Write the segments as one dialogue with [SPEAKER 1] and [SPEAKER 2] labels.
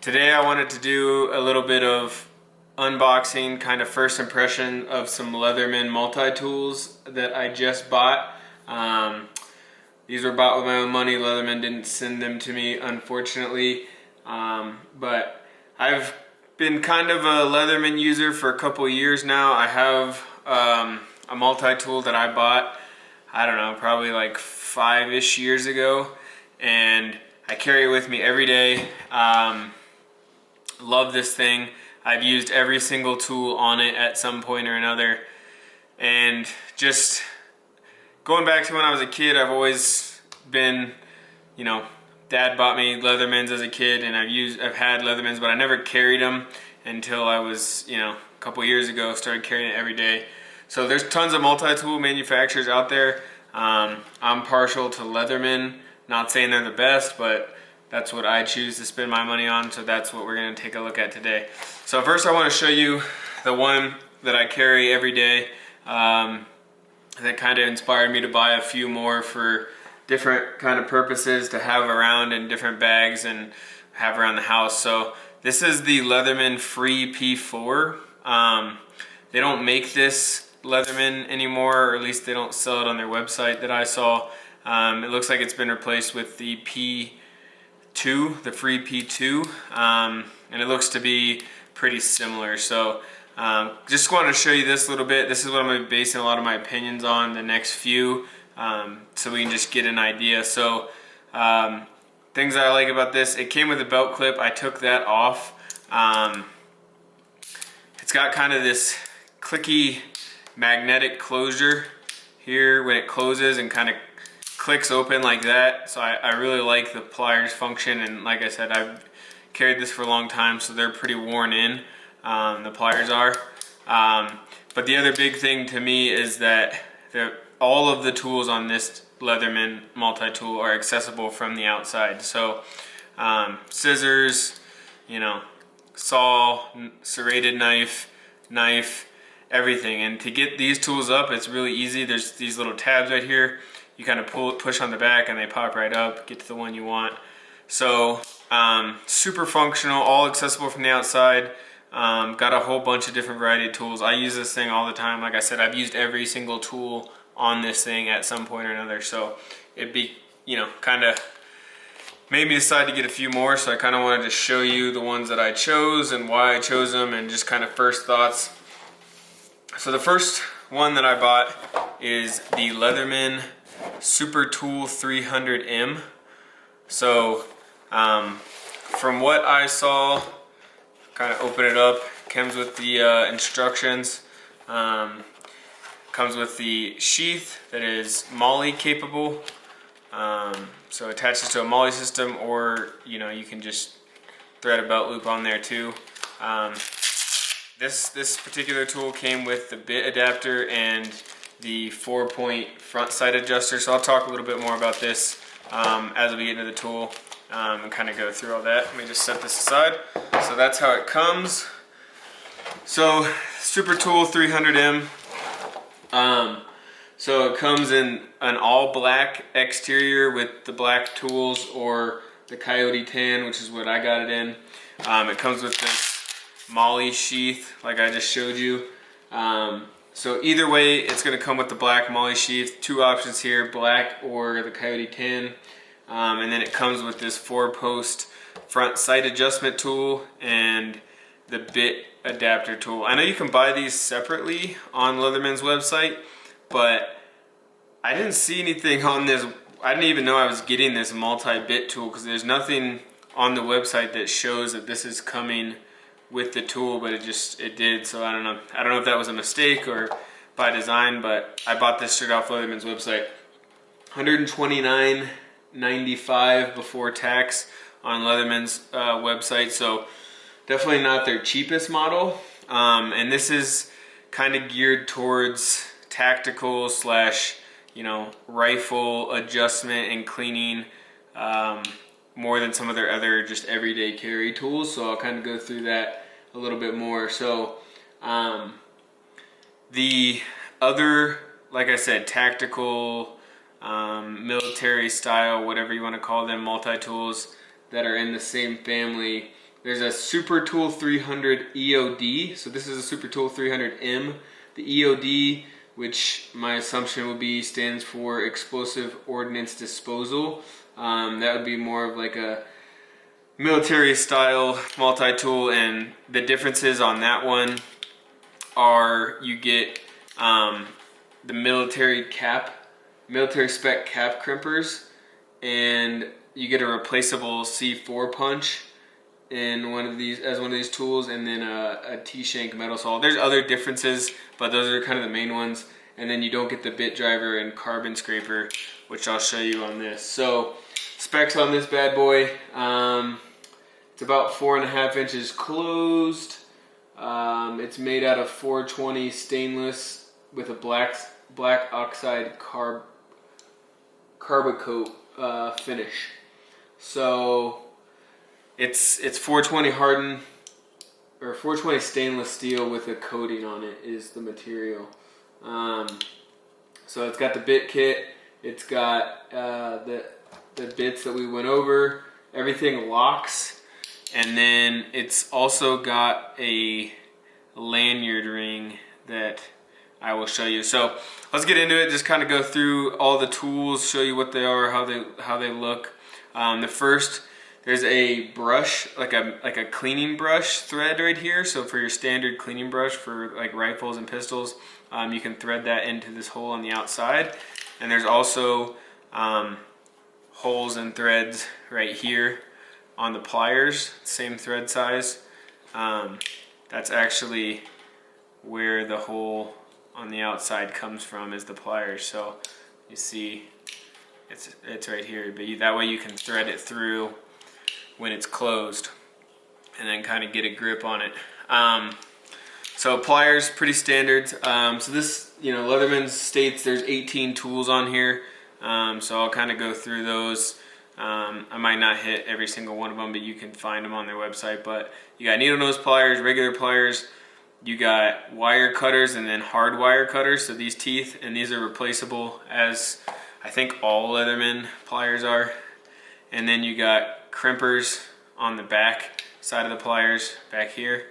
[SPEAKER 1] Today I wanted to do a little bit of unboxing, kind of first impression of some Leatherman multi-tools that I just bought. These were bought with my own money. Leatherman didn't send them to me, unfortunately. But I've been kind of a Leatherman user for a couple years now. I have a multi-tool that I bought, I don't know, probably like 5-ish years ago. And I carry it with me every day. Love this thing. I've used every single tool on it at some point or another. And just going back to when I was a kid, I've always been, you know, Dad bought me Leathermans as a kid, and I've had Leathermans, but I never carried them until I was, a couple years ago, started carrying it every day. So there's tons of multi-tool manufacturers out there. I'm partial to Leatherman. Not saying they're the best, but that's what I choose to spend my money on, so that's what we're gonna take a look at today. So first I wanna show you the one that I carry every day that kind of inspired me to buy a few more for different kind of purposes to have around in different bags and have around the house. So this is the Leatherman Free P4. They don't make this Leatherman anymore, or at least they don't sell it on their website that I saw. It looks like it's been replaced with the P2, the Free P2, and it looks to be pretty similar. So just wanted to show you this a little bit. This is what I'm going to be basing a lot of my opinions on the next few, so we can just get an idea. So things that I like about this, it came with a belt clip. I took that off. It's got kind of this clicky magnetic closure here when it closes and kind of clicks open like that. So I really like the pliers function, and like I said, I've carried this for a long time, so they're pretty worn in, the pliers are. But the other big thing to me is that all of the tools on this Leatherman multi-tool are accessible from the outside. So scissors, saw, serrated knife, everything. And to get these tools up, it's really easy. There's these little tabs right here. You kind of push on the back and they pop right up, get to the one you want. So super functional, all accessible from the outside. Got a whole bunch of different variety of tools. I use this thing all the time. Like I said, I've used every single tool on this thing at some point or another. So it'd be, kind of made me decide to get a few more. So I kind of wanted to show you the ones that I chose and why I chose them, and just kind of first thoughts. So the first one that I bought is the Leatherman Supertool 300M. So from what I saw, kind of open it up, comes with the instructions, comes with the sheath that is MOLLE capable, so it attaches to a MOLLE system, or you can just thread a belt loop on there too. This particular tool came with the bit adapter and the 4-point front sight adjuster, so I'll talk a little bit more about this as we get into the tool and kind of go through all that. Let me just set this aside. So that's how it comes. So Supertool 300M. So it comes in an all black exterior with the black tools, or the Coyote tan, which is what I got it in. It comes with this MOLLE sheath like I just showed you. So either way, it's going to come with the black MOLLE sheath. Two options here, black or the Coyote tan. And then it comes with this 4-post front sight adjustment tool and the bit adapter tool. I know you can buy these separately on Leatherman's website, but I didn't see anything on this. I didn't even know I was getting this multi-bit tool, because there's nothing on the website that shows that this is coming with the tool, but it did. So I don't know if that was a mistake or by design, but I bought this straight off Leatherman's website. $129.95 before tax on Leatherman's website, so definitely not their cheapest model. And this is kind of geared towards tactical / rifle adjustment and cleaning, more than some of their other just everyday carry tools. So I'll kind of go through that a little bit more. So the other, like I said, tactical, military style, whatever you want to call them, multi-tools that are in the same family There's a Supertool 300 EOD. So this is a Supertool 300M. The EOD, which my assumption would be stands for Explosive Ordnance Disposal. That would be more of like a military style multi-tool, and the differences on that one are you get the military spec cap crimpers, and you get a replaceable C4 punch in one of these tools, and then a T-shank metal saw. There's other differences, but those are kind of the main ones. And then you don't get the bit driver and carbon scraper, which I'll show you on this. So specs on this bad boy, it's about 4.5 inches closed. It's made out of 420 stainless with a black oxide carbocoat finish. So it's 420 hardened, or 420 stainless steel with a coating on it is the material. So it's got the bit kit, it's got the bits that we went over, everything locks, and then it's also got a lanyard ring that I will show you. So let's get into it, just kind of go through all the tools, show you what they are, how they look. There's a brush, like a cleaning brush thread right here. So for your standard cleaning brush for like rifles and pistols, you can thread that into this hole on the outside. And there's also holes and threads right here on the pliers, same thread size. That's actually where the hole on the outside comes from, is the pliers. So you see it's right here, but that way you can thread it through when it's closed and then kind of get a grip on it. So pliers, pretty standard. So this, Leatherman states there's 18 tools on here. So I'll kind of go through those. I might not hit every single one of them, but you can find them on their website. But you got needle nose pliers, regular pliers, you got wire cutters, and then hard wire cutters. So these teeth, and these are replaceable, as I think all Leatherman pliers are. And then you got crimpers on the back side of the pliers back here.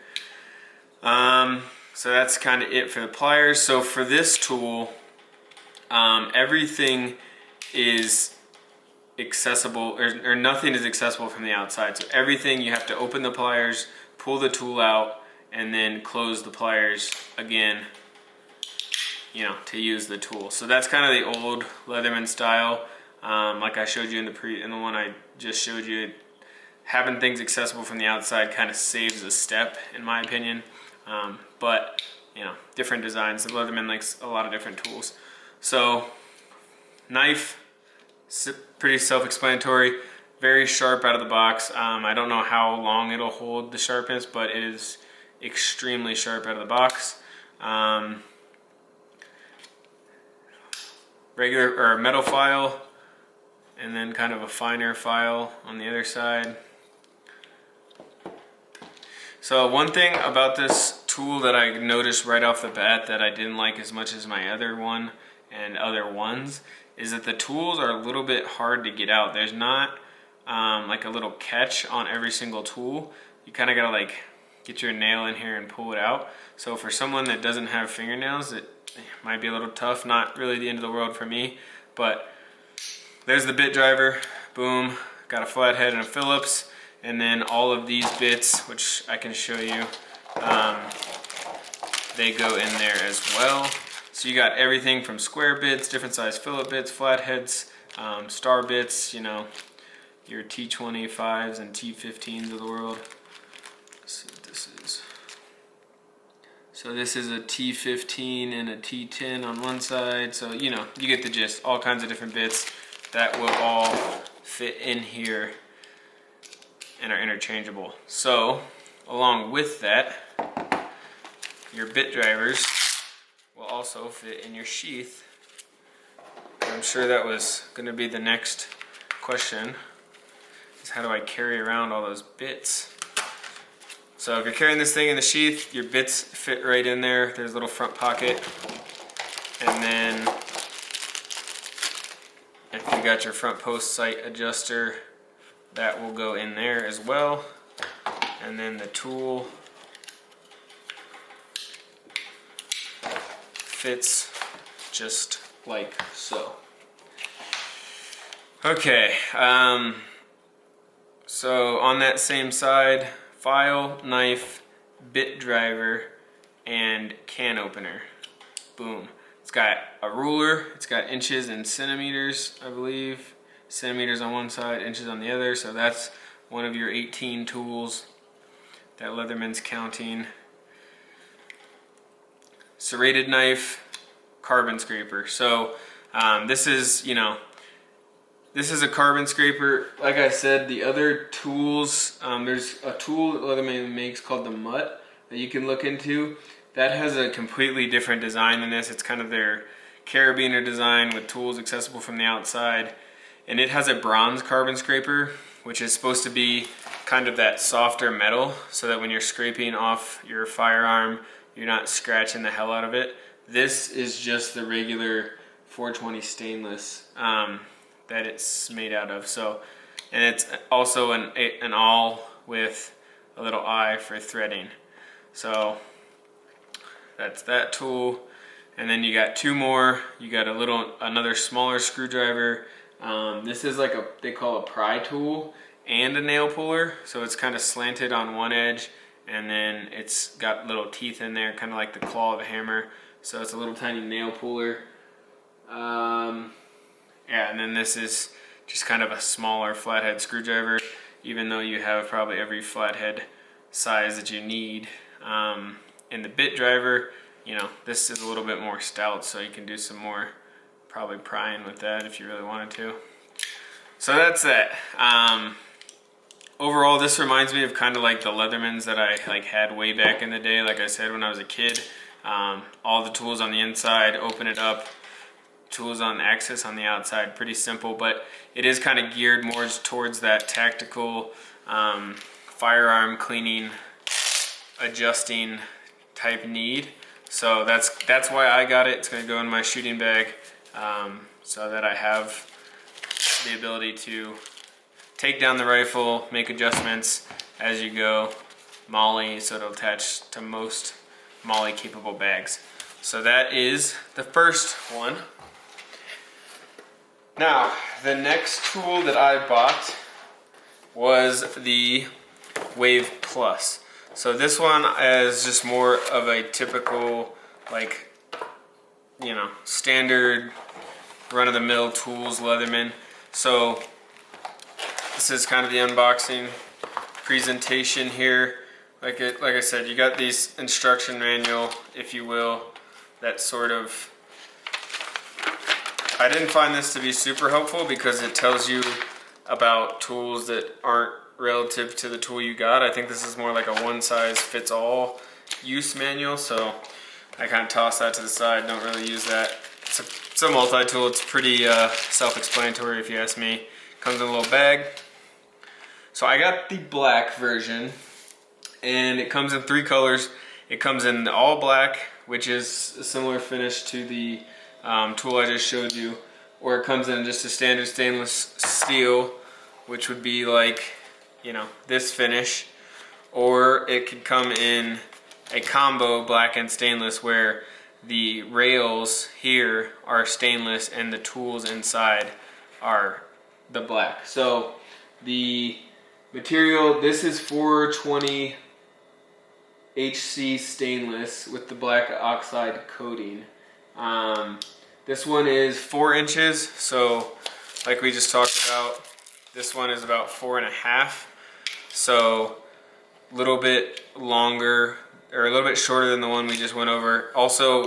[SPEAKER 1] So that's kind of it for the pliers. So for this tool, everything is accessible, or nothing is accessible from the outside. So everything, you have to open the pliers, pull the tool out, and then close the pliers again, to use the tool. So that's kind of the old Leatherman style. Like I showed you in the one I just showed you, having things accessible from the outside kind of saves a step, in my opinion. But different designs. The Leatherman likes a lot of different tools. So knife, pretty self-explanatory, very sharp out of the box. I don't know how long it'll hold the sharpness, but it is extremely sharp out of the box. Regular or metal file, and then kind of a finer file on the other side. So one thing about this tool that I noticed right off the bat that I didn't like as much as my other one and other ones is that the tools are a little bit hard to get out. There's not like a little catch on every single tool. You kind of gotta like get your nail in here and pull it out. So for someone that doesn't have fingernails, it might be a little tough. Not really the end of the world for me, but there's the bit driver, boom, got a flathead and a Phillips, and then all of these bits, which I can show you, they go in there as well. So you got everything from square bits, different size Phillip bits, flatheads, star bits, your T25s and T15s of the world. Let's see what this is. So this is a T15 and a T10 on one side. So, you get the gist. All kinds of different bits that will all fit in here and are interchangeable. So, along with that, your bit drivers will also fit in your sheath. I'm sure that was going to be the next question, is how do I carry around all those bits? So if you're carrying this thing in the sheath, your bits fit right in there. There's a little front pocket. And then if you got your front post sight adjuster, that will go in there as well. and then the tool fits just like so. Okay, so on that same side, file, knife, bit driver, and can opener. Boom. It's got a ruler, it's got inches and centimeters, I believe. Centimeters on one side, inches on the other, so that's one of your 18 tools that Leatherman's counting. Serrated knife, carbon scraper. So this is, you know, this is a carbon scraper. Like I said, the other tools, there's a tool that Leatherman makes called the Mutt that you can look into. That has a completely different design than this. It's kind of their carabiner design with tools accessible from the outside. And it has a bronze carbon scraper, which is supposed to be kind of that softer metal, so that when you're scraping off your firearm, you're not scratching the hell out of it. This is just the regular 420 stainless that it's made out of. So, and it's also an awl with a little eye for threading. So that's that tool. And then you got two more. You got another smaller screwdriver. This is like they call a pry tool and a nail puller. So it's kind of slanted on one edge, and then it's got little teeth in there, kind of like the claw of a hammer. So it's a little tiny nail puller. Yeah, and then this is just kind of a smaller flathead screwdriver, even though you have probably every flathead size that you need. In the bit driver, you know, this is a little bit more stout, so you can do some more probably prying with that if you really wanted to. So that's that. Overall, this reminds me of kind of like the Leathermans that I had way back in the day. Like I said, when I was a kid, all the tools on the inside, open it up, tools on access on the outside, pretty simple, but it is kind of geared more towards that tactical firearm cleaning, adjusting type need. So that's why I got it. It's going to go in my shooting bag, so that I have the ability to take down the rifle, make adjustments as you go, MOLLE, so it'll attach to most MOLLE capable bags. So that is the first one. Now, the next tool that I bought was the Wave Plus. So this one is just more of a typical, like, you know, standard run-of-the-mill tools Leatherman. So this is kind of the unboxing presentation here. Like I said, you got these instruction manual, if you will, that sort of, I didn't find this to be super helpful because it tells you about tools that aren't relative to the tool you got. I think this is more like a one-size-fits-all use manual, so I kind of toss that to the side, don't really use that. It's a multi-tool, it's pretty self-explanatory if you ask me. Comes in a little bag. So I got the black version, and it comes in 3 colors. It comes in the all black, which is a similar finish to the tool I just showed you, or it comes in just a standard stainless steel, which would be like, you know, this finish, or it could come in a combo black and stainless where the rails here are stainless and the tools inside are the black. So the material, this is 420 HC stainless with the black oxide coating. This one is 4 inches, so like we just talked about, this one is about 4.5, so a little bit longer, or a little bit shorter than the one we just went over. Also a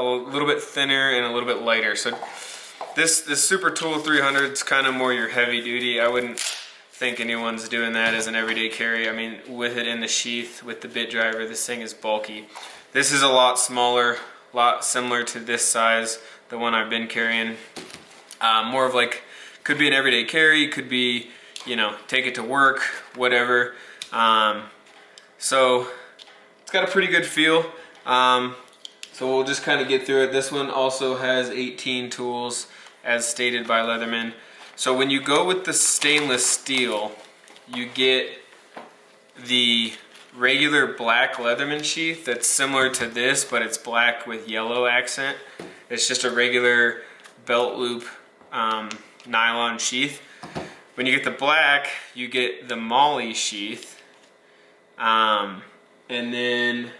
[SPEAKER 1] little bit thinner and a little bit lighter. So this Supertool 300 is kind of more your heavy duty. I wouldn't think anyone's doing that as an everyday carry. I mean, with it in the sheath, with the bit driver, this thing is bulky. This is a lot smaller, a lot similar to this size, the one I've been carrying. More of like, could be an everyday carry, could be, you know, take it to work, whatever. So it's got a pretty good feel. So we'll just kind of get through it. This one also has 18 tools as stated by Leatherman. So when you go with the stainless steel, you get the regular black Leatherman sheath that's similar to this, but it's black with yellow accent. It's just a regular belt loop nylon sheath. When you get the black, you get the Molly sheath. And then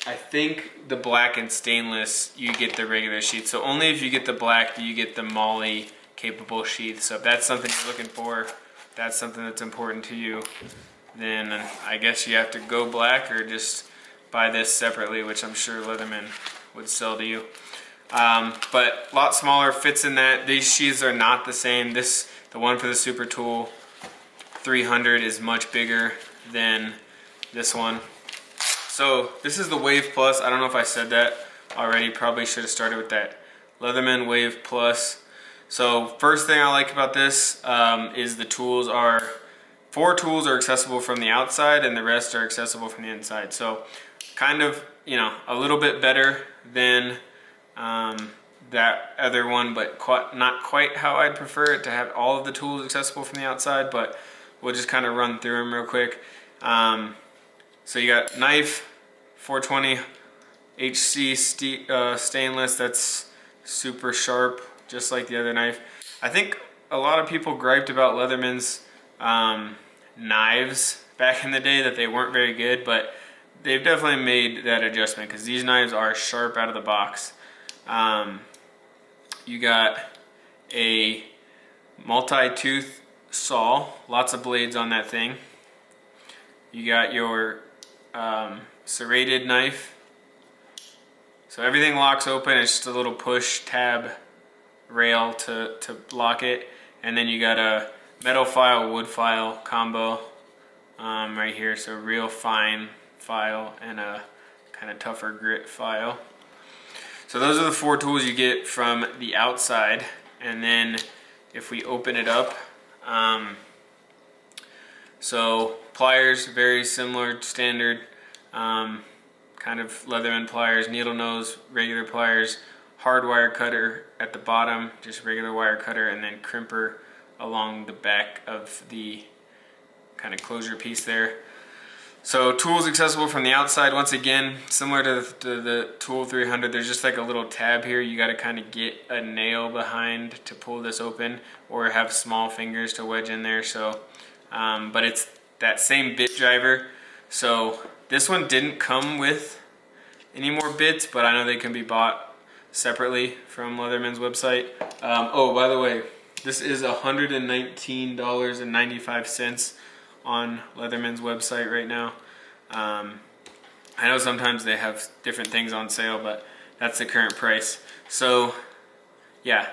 [SPEAKER 1] I think the black and stainless, you get the regular sheath. So only if you get the black do you get the Molly capable sheath. So if that's something you're looking for, if that's something that's important to you, then I guess you have to go black or just buy this separately, which I'm sure Leatherman would sell to you. But a lot smaller, fits in that. These sheaths are not the same. The one for the Supertool 300 is much bigger than this one. So this is the Wave Plus. I don't know if I said that already. Probably should have started with that. Leatherman Wave Plus. So first thing I like about this is the tools are, 4 tools are accessible from the outside and the rest are accessible from the inside. So kind of, you know, a little bit better than that other one, but not quite how I'd prefer it to have all of the tools accessible from the outside, but we'll just kind of run through them real quick. So you got knife, 420 HC stainless, that's super sharp, just like the other knife. I think a lot of people griped about Leatherman's knives back in the day, that they weren't very good, but they've definitely made that adjustment because these knives are sharp out of the box. You got a multi-tooth saw, lots of blades on that thing. You got your serrated knife. So everything locks open, it's just a little push tab rail to lock it. And then you got a metal file, wood file combo right here. So real fine file and a kind of tougher grit file. So those are the 4 tools you get from the outside. And then if we open it up, so pliers, very similar, standard, kind of Leatherman pliers, needle nose, regular pliers, hard wire cutter at the bottom, just regular wire cutter, and then crimper along the back of the kind of closure piece there. So tools accessible from the outside, once again, similar to the Tool 300, there's just like a little tab here. You gotta kind of get a nail behind to pull this open, or have small fingers to wedge in there. So, but it's that same bit driver. So this one didn't come with any more bits, but I know they can be bought separately from Leatherman's website. Oh, by the way, this is $119.95 on Leatherman's website right now. I know sometimes they have different things on sale, but that's the current price. So yeah,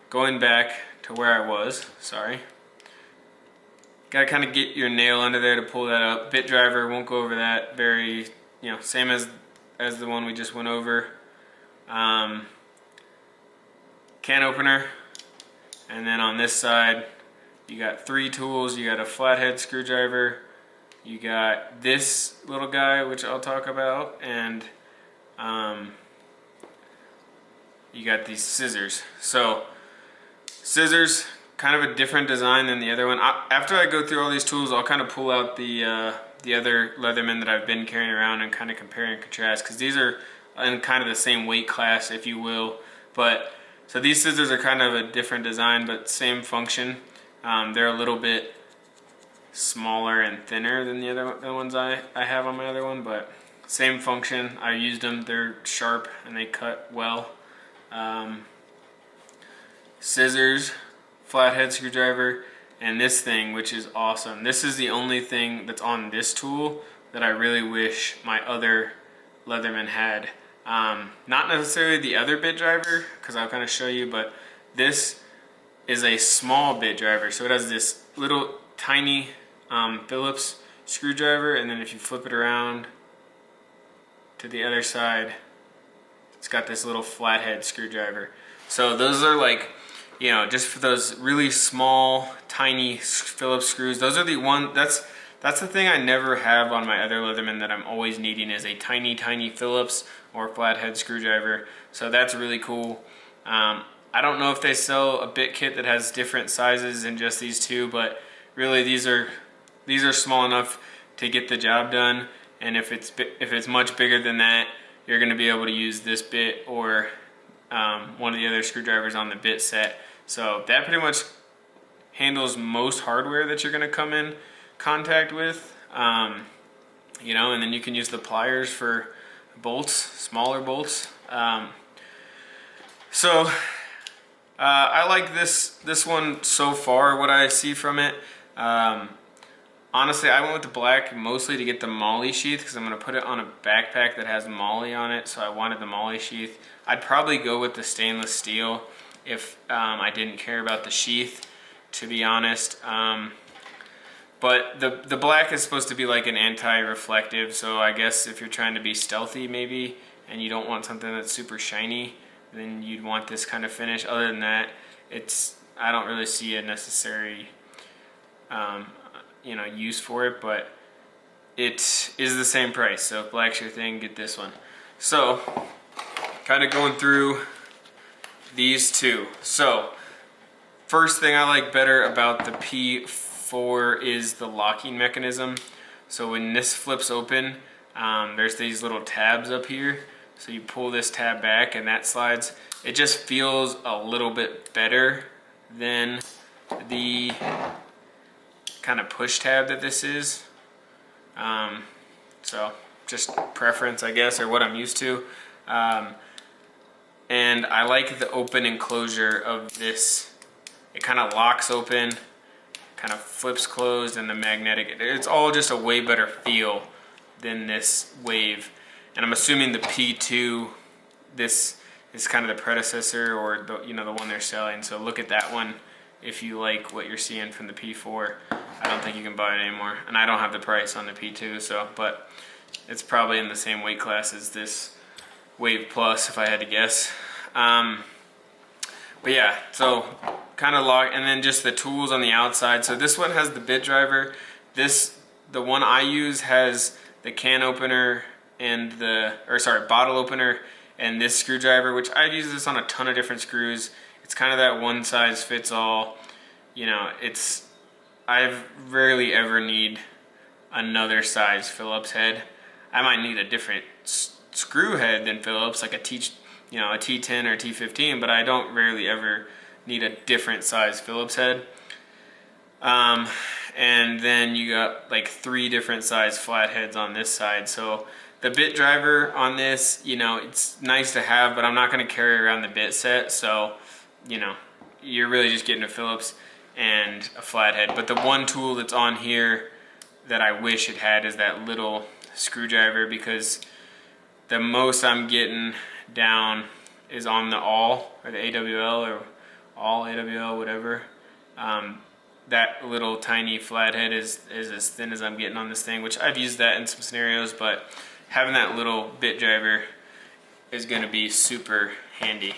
[SPEAKER 1] going back to where I was, sorry. Gotta kind of get your nail under there to pull that up. Bit driver, won't go over that. Very, you know, same as the one we just went over. Can opener, and then on this side you got 3 tools. You got a flathead screwdriver, you got this little guy, which I'll talk about, and you got these scissors. So scissors, kind of a different design than the other one. After I go through all these tools, I'll kind of pull out the other Leatherman that I've been carrying around and kind of compare and contrast, because these are in kind of the same weight class, if you will. But so these scissors are kind of a different design, but same function. They're a little bit smaller and thinner than the other ones I have on my other one, but same function. I used them. They're sharp and they cut well. Scissors, flathead screwdriver, and this thing, which is awesome. This is the only thing that's on this tool that I really wish my other Leatherman had. Not necessarily the other bit driver, because I'll kind of show you, but this is a small bit driver. So it has this little tiny Phillips screwdriver, and then if you flip it around to the other side, it's got this little flathead screwdriver. So those are like, you know, just for those really small, tiny Phillips screws. Those are the one. That's the thing I never have on my other Leatherman that I'm always needing, is a tiny Phillips or flathead screwdriver. So that's really cool. I don't know if they sell a bit kit that has different sizes than just these two, but really these are these are small enough to get the job done, and if it's much bigger than that, you're going to be able to use this bit or one of the other screwdrivers on the bit set. So that pretty much handles most hardware that you're going to come in contact with, you know, and then you can use the pliers for bolts, smaller bolts. So I like this one so far, what I see from it. Honestly, I went with the black mostly to get the MOLLE sheath because I'm going to put it on a backpack that has MOLLE on it, so I wanted the MOLLE sheath. I'd probably go with the stainless steel if I didn't care about the sheath, to be honest. But the black is supposed to be like an anti-reflective, so I guess if you're trying to be stealthy maybe, and you don't want something that's super shiny, then you'd want this kind of finish. Other than that, I don't really see a necessary you know, use for it, but it is the same price. So if black's your thing, get this one. So kind of going through these two. So first thing I like better about the P4 is the locking mechanism. So when this flips open, there's these little tabs up here. So you pull this tab back and that slides. It just feels a little bit better than the kind of push tab that this is. So just preference, I guess, or what I'm used to. And I like the open enclosure of this. It kind of locks open, kind of flips closed, and the magnetic. It's all just a way better feel than this Wave. And I'm assuming the P2, this is kind of the predecessor, or the, you know, the one they're selling. So look at that one if you like what you're seeing from the P4. I don't think you can buy it anymore, and I don't have the price on the P2, so, but it's probably in the same weight class as this Wave Plus if I had to guess. But yeah, so kind of lock, and then just the tools on the outside. So this one has the bit driver. The one I use has the can opener and bottle opener and this screwdriver, which I've used this on a ton of different screws. It's kind of that one size fits all. You know, I rarely ever need another size Phillips head. I might need a different screw head than Phillips, like a T10 or T15, but I don't rarely ever need a different size Phillips head. And then you got like 3 different size flat heads on this side. So the bit driver on this, you know, it's nice to have, but I'm not going to carry around the bit set. So, you know, you're really just getting a Phillips and a flathead. But the one tool that's on here that I wish it had is that little screwdriver, because the most I'm getting down is on the awl, or the AWL, or all AWL, whatever. That little tiny flathead is as thin as I'm getting on this thing, which I've used that in some scenarios, but having that little bit driver is going to be super handy.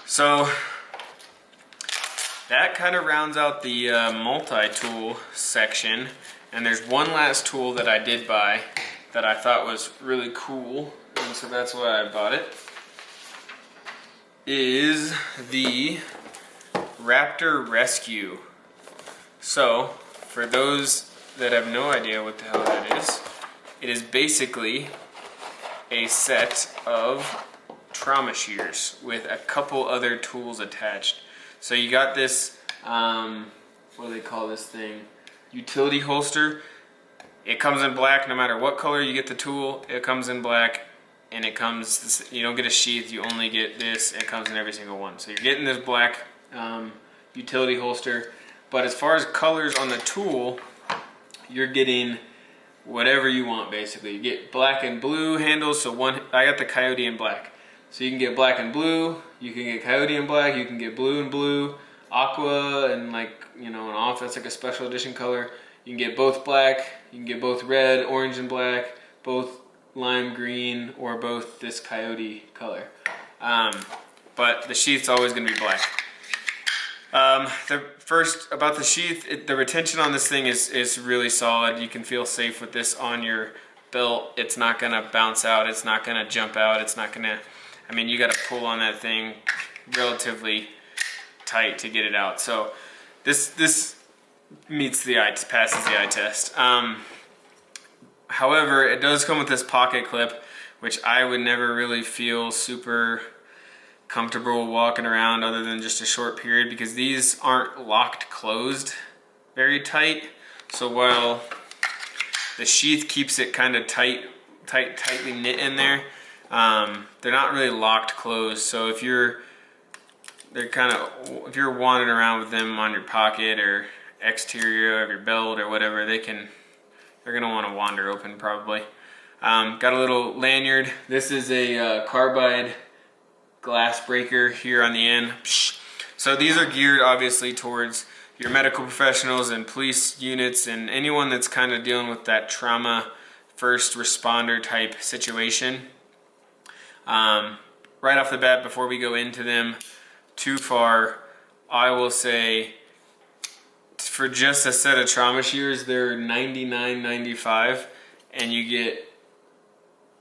[SPEAKER 1] So that kind of rounds out the multi-tool section. And there's one last tool that I did buy that I thought was really cool, and so that's why I bought it, is the Raptor Rescue. So, for those that have no idea what the hell that is, it is basically a set of trauma shears with a couple other tools attached. So you got this, what do they call this thing? Utility holster. It comes in black no matter what color you get the tool. It comes in black, and it comes, you don't get a sheath, you only get this. It comes in every single one. So you're getting this black utility holster. But as far as colors on the tool, you're getting whatever you want basically. You get black and blue handles. So I got the coyote in black. So you can get black and blue, you can get coyote and black, you can get blue and blue, aqua and like, you know, an off, that's like a special edition color. You can get both black, you can get both red, orange and black, both lime green, or both this coyote color. But the sheath's always gonna be black. First, about the sheath, the retention on this thing is really solid. You can feel safe with this on your belt. It's not gonna bounce out, it's not gonna jump out, it's not gonna, I mean, you gotta pull on that thing relatively tight to get it out. So this passes the eye test. However, it does come with this pocket clip, which I would never really feel super comfortable walking around other than just a short period, because these aren't locked closed very tight. So while the sheath keeps it kind of tightly knit in there, they're not really locked closed. So if you're wandering around with them on your pocket or exterior of your belt or whatever, they're gonna want to wander open probably. Got a little lanyard. This is a carbide glass breaker here on the end. So these are geared obviously towards your medical professionals and police units and anyone that's kind of dealing with that trauma first responder type situation. Right off the bat, before we go into them too far, I will say for just a set of trauma shears, they're $99.95, and you get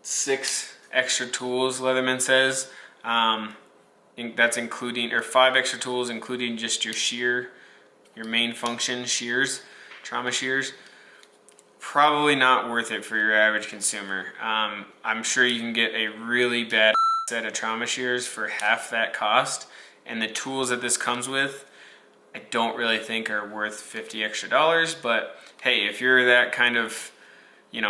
[SPEAKER 1] 6 extra tools, Leatherman says. That's including, or 5 extra tools, including just your shear, your main function shears, trauma shears. Probably not worth it for your average consumer. I'm sure you can get a really bad set of trauma shears for half that cost, and the tools that this comes with, I don't really think are worth $50 extra. But hey, if you're that kind of,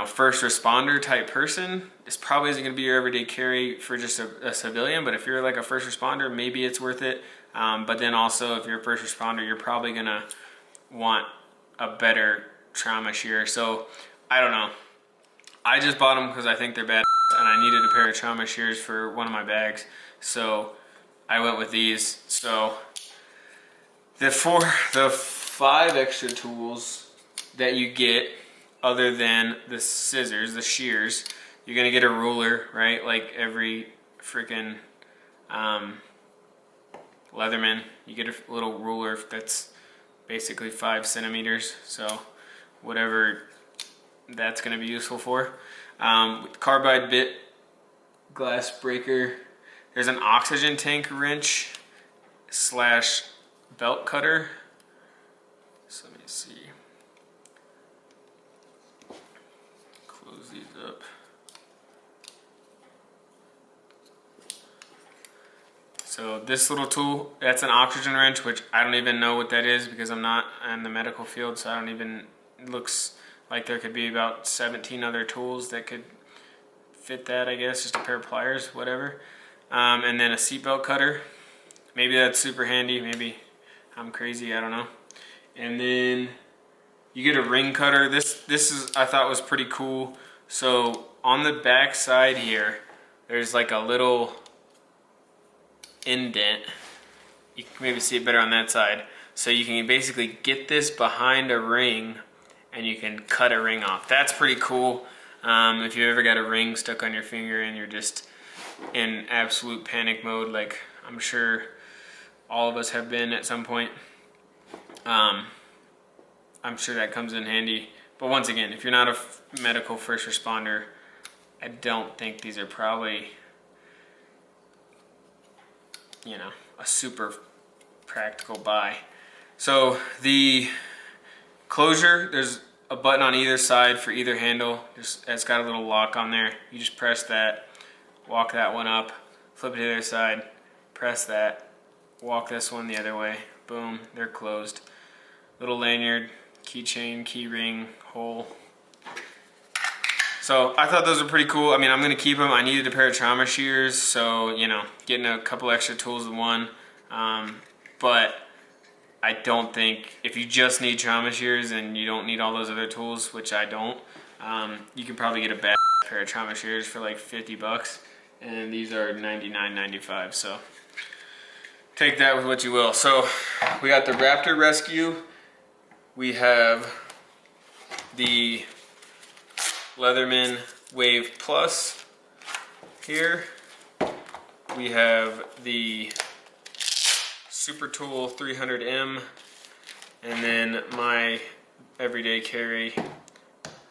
[SPEAKER 1] first responder type person, this probably isn't gonna be your everyday carry for just a civilian. But if you're like a first responder, maybe it's worth it. But then also, if you're a first responder, you're probably gonna want a better trauma shear. So I don't know. I just bought them because I think they're bad, and I needed a pair of trauma shears for one of my bags. So I went with these. So the 5 extra tools that you get, other than the scissors, the shears, you're gonna get a ruler, right? Like every freaking Leatherman, you get a little ruler that's basically 5 centimeters. So whatever that's gonna be useful for. Carbide bit glass breaker. There's an oxygen tank wrench / belt cutter. So let me see. Close these up. So this little tool, that's an oxygen wrench, which I don't even know what that is because I'm not in the medical field, so I don't even, it looks like there could be about 17 other tools that could fit that, I guess, just a pair of pliers, whatever. And then a seatbelt cutter. Maybe that's super handy, maybe I'm crazy, I don't know. And then you get a ring cutter. This is, I thought was pretty cool. So on the back side here, there's like a little indent. You can maybe see it better on that side. So you can basically get this behind a ring and you can cut a ring off. That's pretty cool. If you ever got a ring stuck on your finger and you're just in absolute panic mode, like I'm sure all of us have been at some point, I'm sure that comes in handy. But once again, if you're not a medical first responder, I don't think these are probably, a super practical buy. So the closure, there's a button on either side for either handle. It's got a little lock on there. You just press that, walk that one up, flip it to the other side, press that, walk this one the other way. Boom, they're closed. Little lanyard, keychain, key ring, hole. So I thought those were pretty cool. I mean, I'm gonna keep them. I needed a pair of trauma shears, so getting a couple extra tools in one. But I don't think, if you just need trauma shears and you don't need all those other tools, which I don't, you can probably get a bad pair of trauma shears for like $50, and these are $99.95. So take that with what you will. So we got the Raptor Rescue. We have the Leatherman Wave Plus here. We have the Supertool 300M, and then my everyday carry,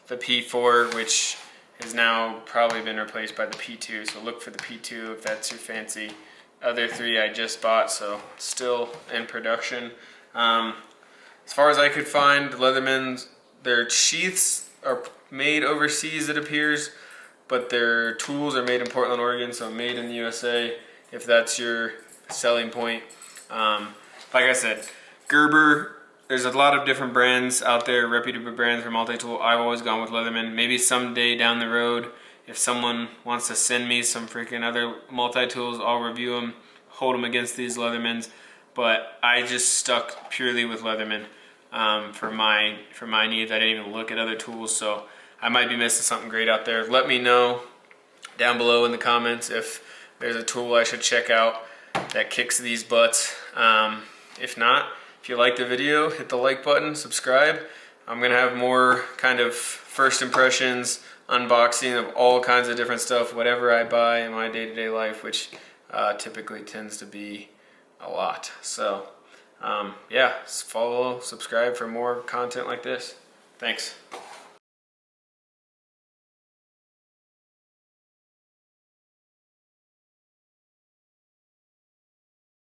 [SPEAKER 1] the P4, which has now probably been replaced by the P2, so look for the P2 if that's your fancy. Other 3 I just bought, so still in production. as far as I could find, Leatherman's, their sheaths are made overseas, it appears, but their tools are made in Portland, Oregon, so made in the USA, if that's your selling point. Like I said, Gerber, there's a lot of different brands out there, reputable brands for multi-tool. I've always gone with Leatherman. Maybe someday down the road, if someone wants to send me some freaking other multi-tools, I'll review them, hold them against these Leathermans. But I just stuck purely with Leatherman for my needs. I didn't even look at other tools, so I might be missing something great out there. Let me know down below in the comments if there's a tool I should check out that kicks these butts. If not, if you like the video, hit the like button, subscribe. I'm gonna have more kind of first impressions, unboxing of all kinds of different stuff, whatever I buy in my day-to-day life, which typically tends to be a lot. So yeah, follow, subscribe for more content like this. Thanks.